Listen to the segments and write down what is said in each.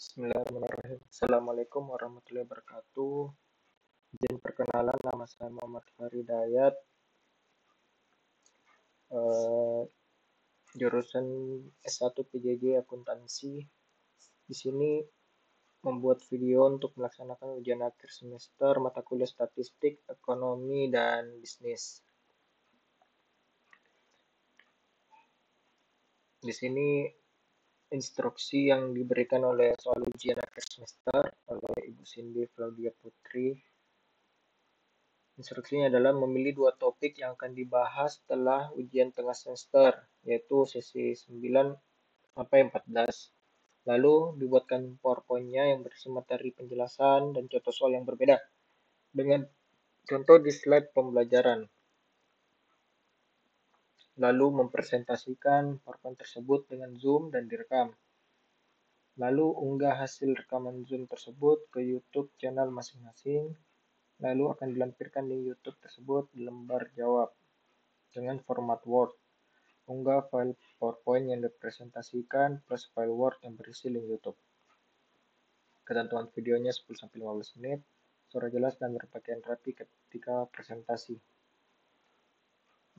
Bismillahirrahmanirrahim. Assalamualaikum warahmatullahi wabarakatuh. Izin perkenalan, nama saya Muhammad Fahri Dayat, eh, jurusan S1 PJJ Akuntansi. Di sini membuat video untuk melaksanakan ujian akhir semester mata kuliah statistik, ekonomi, dan bisnis. Di sini instruksi yang diberikan oleh soal ujian akhir semester oleh Ibu Cindy Claudia Putri. Instruksinya adalah memilih dua topik yang akan dibahas setelah ujian tengah semester, yaitu sesi 9 sampai 14. Lalu dibuatkan PowerPoint-nya yang berisi materi penjelasan dan contoh soal yang berbeda dengan contoh di slide pembelajaran. Lalu mempresentasikan PowerPoint tersebut dengan Zoom dan direkam. Lalu unggah hasil rekaman Zoom tersebut ke YouTube channel masing-masing. Lalu akan dilampirkan di YouTube tersebut di lembar jawab dengan format Word. Unggah file PowerPoint yang dipresentasikan plus file Word yang berisi link YouTube. Ketentuan videonya 10-15 menit, suara jelas dan berpakaian rapi ketika presentasi.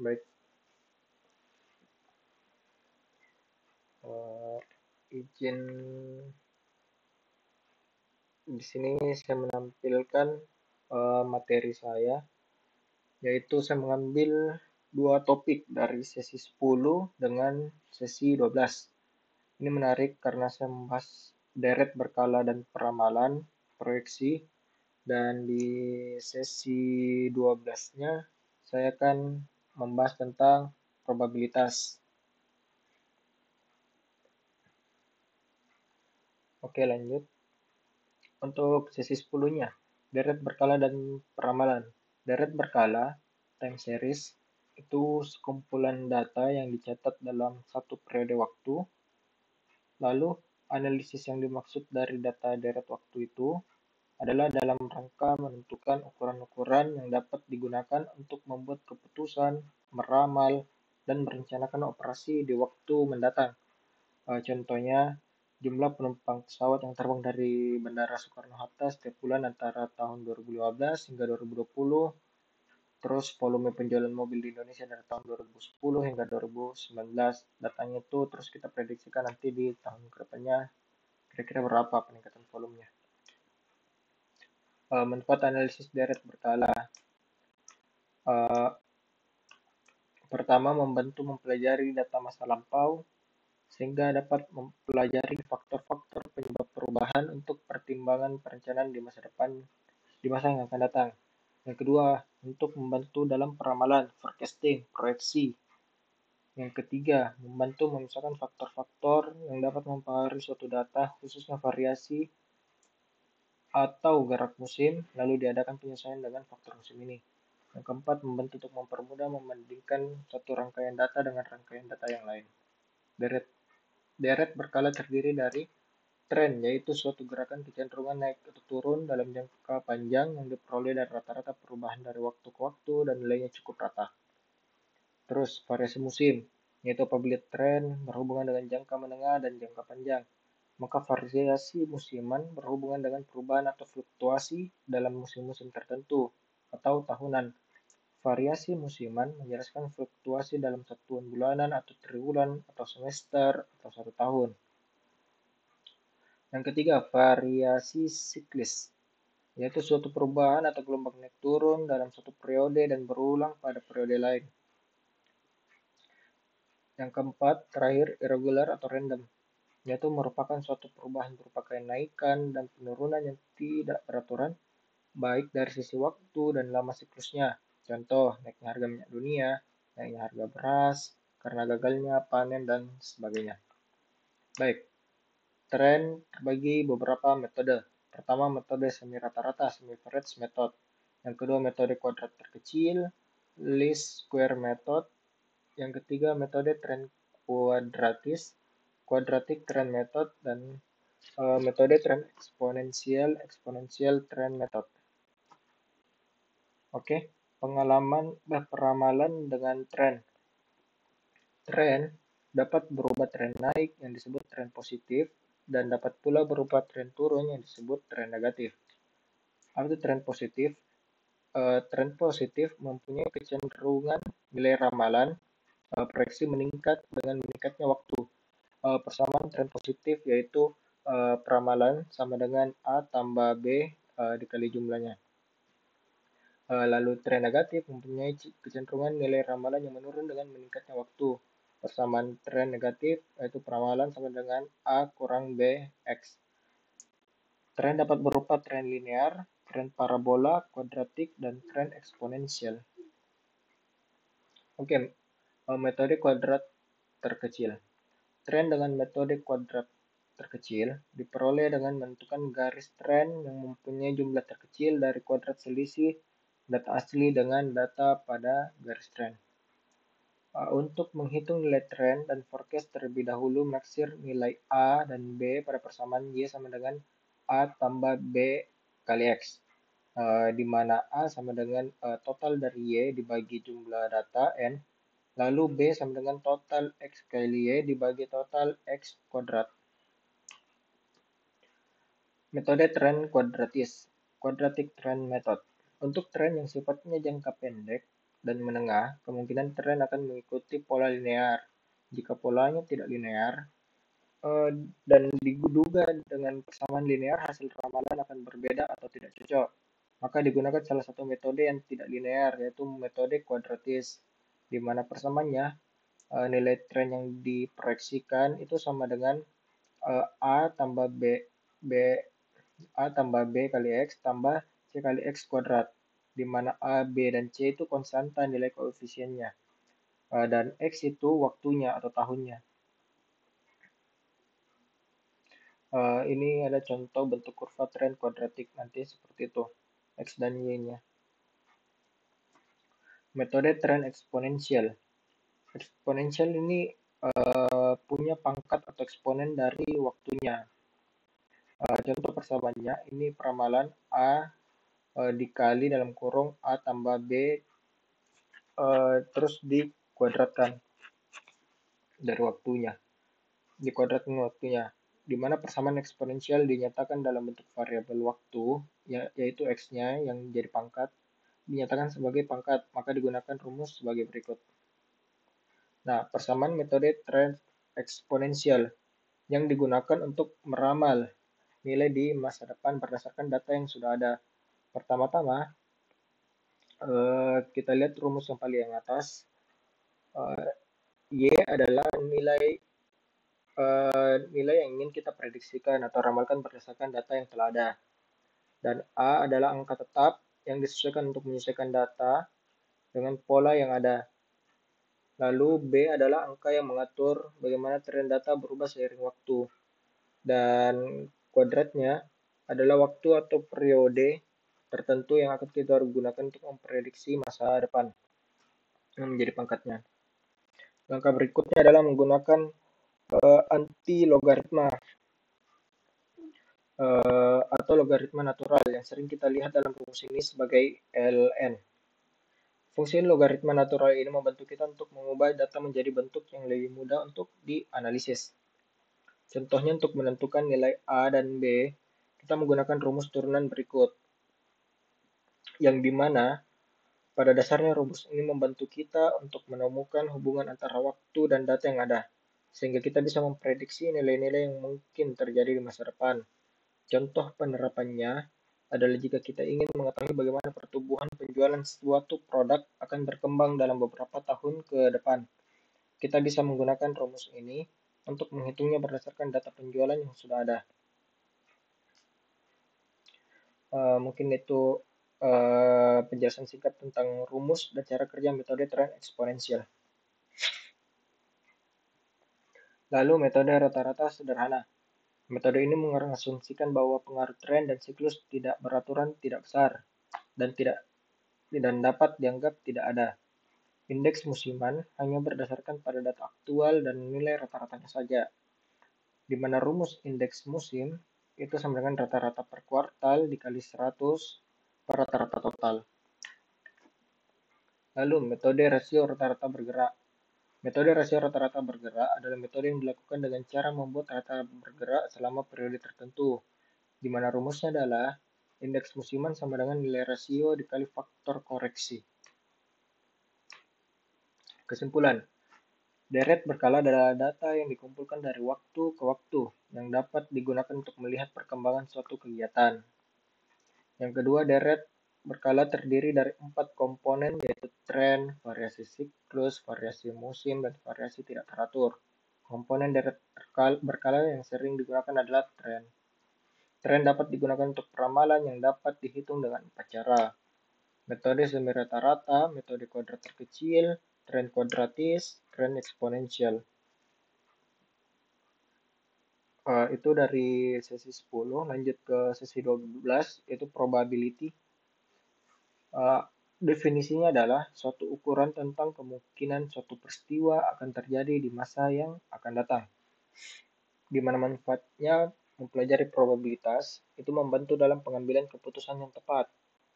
Baik, izin di sini saya menampilkan materi saya, yaitu saya mengambil dua topik dari sesi 10 dengan sesi 12. Ini menarik karena saya membahas deret berkala dan peramalan, proyeksi, dan di sesi 12-nya saya akan membahas tentang probabilitas. Oke, lanjut. Untuk sesi 10-nya, deret berkala dan peramalan. Deret berkala, time series, itu sekumpulan data yang dicatat dalam satu periode waktu. Lalu, analisis yang dimaksud dari data deret waktu itu adalah dalam rangka menentukan ukuran-ukuran yang dapat digunakan untuk membuat keputusan, meramal, dan merencanakan operasi di waktu mendatang. Contohnya, jumlah penumpang pesawat yang terbang dari Bandara Soekarno-Hatta setiap bulan antara tahun 2015 hingga 2020, terus volume penjualan mobil di Indonesia dari tahun 2010 hingga 2019. Datanya itu terus kita prediksikan nanti di tahun kedepannya kira-kira berapa peningkatan volumenya. Manfaat analisis deret berkala. Pertama, membantu mempelajari data masa lampau sehingga dapat mempelajari faktor-faktor penyebab perubahan untuk pertimbangan perencanaan di masa depan, di masa yang akan datang. Yang kedua, untuk membantu dalam peramalan, forecasting, proyeksi. Yang ketiga, membantu memisahkan faktor-faktor yang dapat mempengaruhi suatu data, khususnya variasi atau gerak musim, lalu diadakan penyesuaian dengan faktor musim ini. Yang keempat, membantu untuk mempermudah membandingkan satu rangkaian data dengan rangkaian data yang lain. Deret berkala terdiri dari tren, yaitu suatu gerakan kecenderungan naik atau turun dalam jangka panjang yang diperoleh dari rata-rata perubahan dari waktu ke waktu dan nilainya cukup rata. Terus, variasi musim, yaitu apabila tren berhubungan dengan jangka menengah dan jangka panjang. Maka variasi musiman berhubungan dengan perubahan atau fluktuasi dalam musim-musim tertentu atau tahunan. Variasi musiman menjelaskan fluktuasi dalam satuan bulanan atau triwulan atau semester atau satu tahun. Yang ketiga, variasi siklis, yaitu suatu perubahan atau gelombang naik turun dalam satu periode dan berulang pada periode lain. Yang keempat, terakhir, irregular atau random, yaitu merupakan suatu perubahan berupa kenaikan dan penurunan yang tidak beraturan, baik dari sisi waktu dan lama siklusnya. Contoh, naiknya harga minyak dunia, naiknya harga beras, karena gagalnya panen, dan sebagainya. Baik, tren terbagi beberapa metode. Pertama, metode semi rata-rata, semi average method. Yang kedua, metode kuadrat terkecil, least square method. Yang ketiga, metode tren kuadratis, quadratic trend method, dan metode tren exponential trend method. Oke, peramalan dengan tren. Tren dapat berubah tren naik yang disebut tren positif dan dapat pula berupa tren turun yang disebut tren negatif. Apa itu tren positif? Tren positif mempunyai kecenderungan nilai ramalan proyeksi meningkat dengan meningkatnya waktu. Persamaan tren positif yaitu peramalan sama dengan A tambah B dikali jumlahnya. Lalu tren negatif mempunyai kecenderungan nilai ramalan yang menurun dengan meningkatnya waktu. Persamaan tren negatif yaitu peramalan sama dengan A kurang B X. Tren dapat berupa tren linear, tren parabola, kuadratik, dan tren eksponensial. Oke, metode kuadrat terkecil. Tren dengan metode kuadrat terkecil diperoleh dengan menentukan garis tren yang mempunyai jumlah terkecil dari kuadrat selisih data asli dengan data pada garis tren. Untuk menghitung nilai tren dan forecast terlebih dahulu menaksir nilai A dan B pada persamaan Y sama dengan A tambah B kali X, di mana A sama dengan total dari Y dibagi jumlah data N, lalu B sama dengan total X kali Y dibagi total X kuadrat. Metode tren kuadratis, quadratic trend method. Untuk tren yang sifatnya jangka pendek dan menengah, kemungkinan tren akan mengikuti pola linear. Jika polanya tidak linear dan diduga dengan persamaan linear, hasil ramalan akan berbeda atau tidak cocok. Maka digunakan salah satu metode yang tidak linear, yaitu metode kuadratis, di mana persamaannya nilai tren yang diproyeksikan itu sama dengan A tambah B A tambah B kali X tambah C kali X kuadrat, di mana A, B, dan C itu konstanta nilai koefisiennya, dan X itu waktunya atau tahunnya. Ini ada contoh bentuk kurva tren kuadratik nanti seperti itu, X dan Y-nya. Metode tren eksponensial. Eksponensial ini punya pangkat atau eksponen dari waktunya. Contoh persamaannya, ini peramalan A dikali dalam kurung A tambah B terus dikuadratkan dari waktunya, dikuadratkan waktunya, di mana persamaan eksponensial dinyatakan dalam bentuk variabel waktu, yaitu X-nya yang jadi pangkat, dinyatakan sebagai pangkat, maka digunakan rumus sebagai berikut. Nah, persamaan metode tren eksponensial yang digunakan untuk meramal nilai di masa depan berdasarkan data yang sudah ada. Pertama-tama, kita lihat rumus yang paling atas. Y adalah nilai yang ingin kita prediksikan atau ramalkan berdasarkan data yang telah ada. Dan A adalah angka tetap yang disesuaikan untuk menyesuaikan data dengan pola yang ada. Lalu B adalah angka yang mengatur bagaimana tren data berubah seiring waktu. Dan kuadratnya adalah waktu atau periode tertentu yang akan kita gunakan untuk memprediksi masa depan yang menjadi pangkatnya. Langkah berikutnya adalah menggunakan anti logaritma atau logaritma natural yang sering kita lihat dalam rumus ini sebagai ln. Fungsi logaritma natural ini membantu kita untuk mengubah data menjadi bentuk yang lebih mudah untuk dianalisis. Contohnya untuk menentukan nilai A dan B, kita menggunakan rumus turunan berikut, yang dimana pada dasarnya rumus ini membantu kita untuk menemukan hubungan antara waktu dan data yang ada, sehingga kita bisa memprediksi nilai-nilai yang mungkin terjadi di masa depan. Contoh penerapannya adalah jika kita ingin mengetahui bagaimana pertumbuhan penjualan suatu produk akan berkembang dalam beberapa tahun ke depan, kita bisa menggunakan rumus ini untuk menghitungnya berdasarkan data penjualan yang sudah ada. Mungkin itu penjelasan singkat tentang rumus dan cara kerja metode tren eksponensial. Lalu metode rata-rata sederhana. Metode ini mengasumsikan bahwa pengaruh tren dan siklus tidak beraturan tidak besar dan dapat dianggap tidak ada. Indeks musiman hanya berdasarkan pada data aktual dan nilai rata-ratanya saja, di mana rumus indeks musim itu sama dengan rata-rata per kuartal dikali 100 per rata-rata total. Lalu metode rasio rata-rata bergerak. Metode rasio rata-rata bergerak adalah metode yang dilakukan dengan cara membuat rata bergerak selama periode tertentu, di mana rumusnya adalah indeks musiman sama dengan nilai rasio dikali faktor koreksi. Kesimpulan, deret berkala adalah data yang dikumpulkan dari waktu ke waktu yang dapat digunakan untuk melihat perkembangan suatu kegiatan. Yang kedua, deret berkala terdiri dari 4 komponen yaitu tren, variasi siklus, variasi musim, dan variasi tidak teratur. Komponen deret berkala yang sering digunakan adalah tren. Tren dapat digunakan untuk peramalan yang dapat dihitung dengan 4 cara. Metode semi rata-rata, metode kuadrat terkecil, tren kuadratis, tren eksponensial. Itu dari sesi 10, lanjut ke sesi 12, yaitu probability. Definisinya adalah suatu ukuran tentang kemungkinan suatu peristiwa akan terjadi di masa yang akan datang. Di mana manfaatnya mempelajari probabilitas itu membantu dalam pengambilan keputusan yang tepat.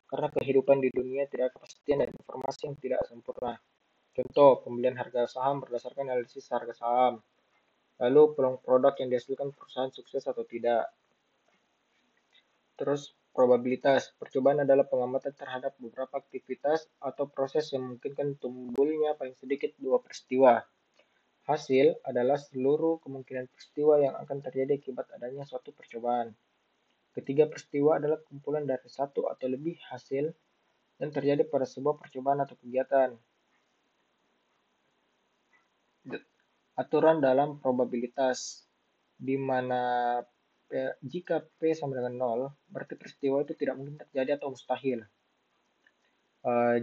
Karena kehidupan di dunia tidak ada kepastian dan informasi yang tidak sempurna. Contoh, pembelian harga saham berdasarkan analisis harga saham. Lalu peluang produk yang dihasilkan perusahaan sukses atau tidak. Terus probabilitas. Percobaan adalah pengamatan terhadap beberapa aktivitas atau proses yang memungkinkan timbulnya paling sedikit dua peristiwa. Hasil adalah seluruh kemungkinan peristiwa yang akan terjadi akibat adanya suatu percobaan. Ketiga peristiwa adalah kumpulan dari satu atau lebih hasil yang terjadi pada sebuah percobaan atau kegiatan. Aturan dalam probabilitas, di mana jika P sama dengan 0, berarti peristiwa itu tidak mungkin terjadi atau mustahil.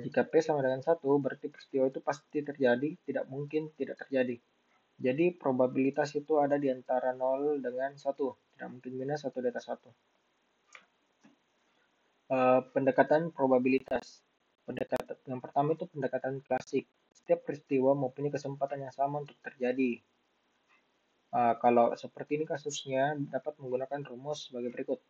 Jika P sama dengan 1, berarti peristiwa itu pasti terjadi, tidak mungkin tidak terjadi. Jadi probabilitas itu ada di antara 0 dengan 1, tidak mungkin minus atau di atas 1. Pendekatan probabilitas. Yang pertama itu pendekatan klasik. Setiap peristiwa mempunyai kesempatan yang sama untuk terjadi. Kalau seperti ini kasusnya dapat menggunakan rumus sebagai berikut.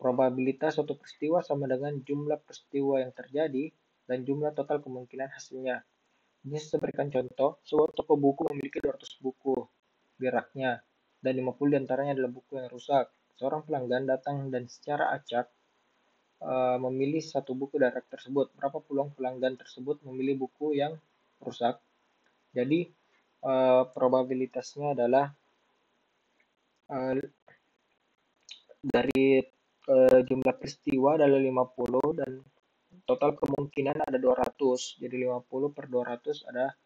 Probabilitas suatu peristiwa sama dengan jumlah peristiwa yang terjadi dan jumlah total kemungkinan hasilnya. Ini saya berikan contoh, sebuah toko buku memiliki 200 buku di raknya, dan 50 diantaranya adalah buku yang rusak. Seorang pelanggan datang dan secara acak memilih satu buku dari rak tersebut. Berapa peluang pelanggan tersebut memilih buku yang rusak? Jadi probabilitasnya adalah dari jumlah peristiwa adalah 50 dan total kemungkinan ada 200. Jadi 50 per 200 ada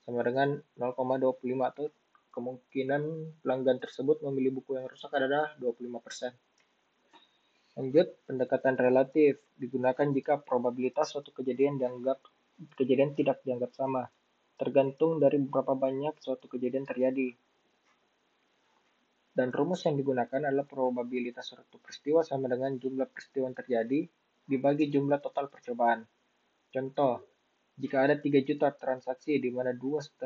sama dengan 0,25 atau kemungkinan pelanggan tersebut memilih buku yang rusak adalah 25%. Lanjut, pendekatan relatif digunakan jika probabilitas suatu kejadian tidak dianggap sama, tergantung dari berapa banyak suatu kejadian terjadi. Dan rumus yang digunakan adalah probabilitas suatu peristiwa sama dengan jumlah peristiwa yang terjadi dibagi jumlah total percobaan. Contoh, jika ada 3 juta transaksi di mana 2,6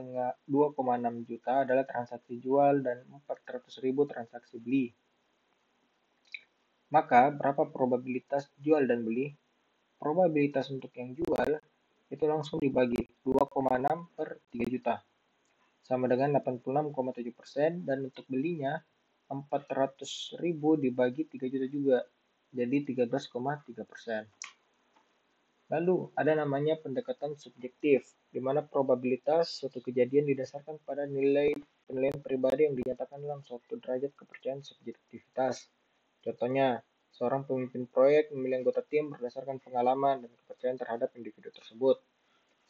juta adalah transaksi jual dan 400.000 transaksi beli. Maka berapa probabilitas jual dan beli? Probabilitas untuk yang jual itu langsung dibagi 2,6 per 3 juta. Sama dengan 86,7% dan untuk belinya 400.000 dibagi 3 juta juga. Jadi 13,3%. Lalu ada namanya pendekatan subjektif, di mana probabilitas suatu kejadian didasarkan pada penilaian pribadi yang dinyatakan dalam suatu derajat kepercayaan subjektivitas. Contohnya, seorang pemimpin proyek memilih anggota tim berdasarkan pengalaman dan kepercayaan terhadap individu tersebut.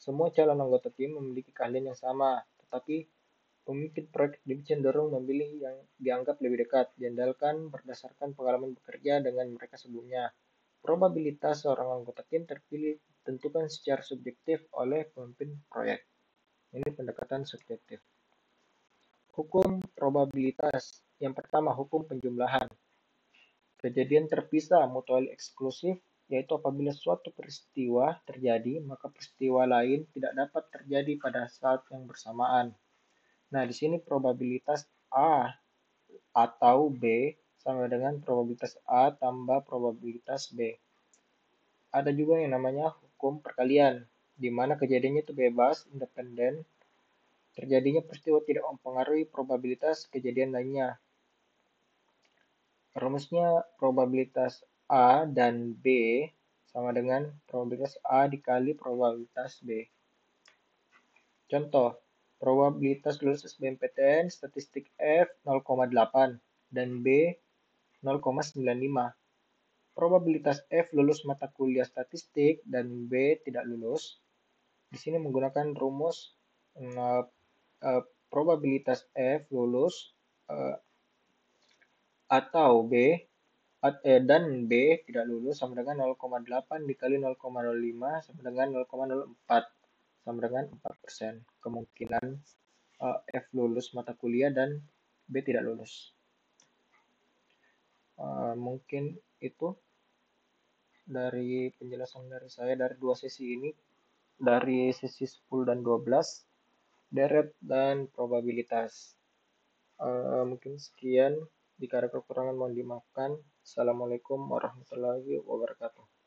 Semua calon anggota tim memiliki keahlian yang sama, tetapi pemimpin proyek lebih cenderung memilih yang dianggap lebih dekat, diandalkan berdasarkan pengalaman bekerja dengan mereka sebelumnya. Probabilitas seorang anggota tim terpilih ditentukan secara subjektif oleh pemimpin proyek. Ini pendekatan subjektif. Hukum probabilitas. Yang pertama, hukum penjumlahan. Kejadian terpisah mutually eksklusif, yaitu apabila suatu peristiwa terjadi, maka peristiwa lain tidak dapat terjadi pada saat yang bersamaan. Nah, di sini probabilitas A atau B sama dengan probabilitas A tambah probabilitas B. Ada juga yang namanya hukum perkalian, di mana kejadiannya itu bebas, independen, Terjadinya peristiwa tidak mempengaruhi probabilitas kejadian lainnya. Rumusnya probabilitas A dan B sama dengan probabilitas A dikali probabilitas B. Contoh, probabilitas lulus SBMPTN statistik F 0,8 dan B 0,95. Probabilitas F lulus mata kuliah statistik dan B tidak lulus. Di sini menggunakan rumus probabilitas F lulus atau B dan B tidak lulus sama dengan 0,8 dikali 0,05 sama dengan 0,04 sama dengan 4%. Kemungkinan F lulus mata kuliah dan B tidak lulus. Mungkin itu dari penjelasan dari saya dari dua sesi ini, dari sesi 10 dan 12, deret dan probabilitas. Mungkin sekian, jika ada kekurangan mohon dimaafkan. Assalamualaikum warahmatullahi wabarakatuh.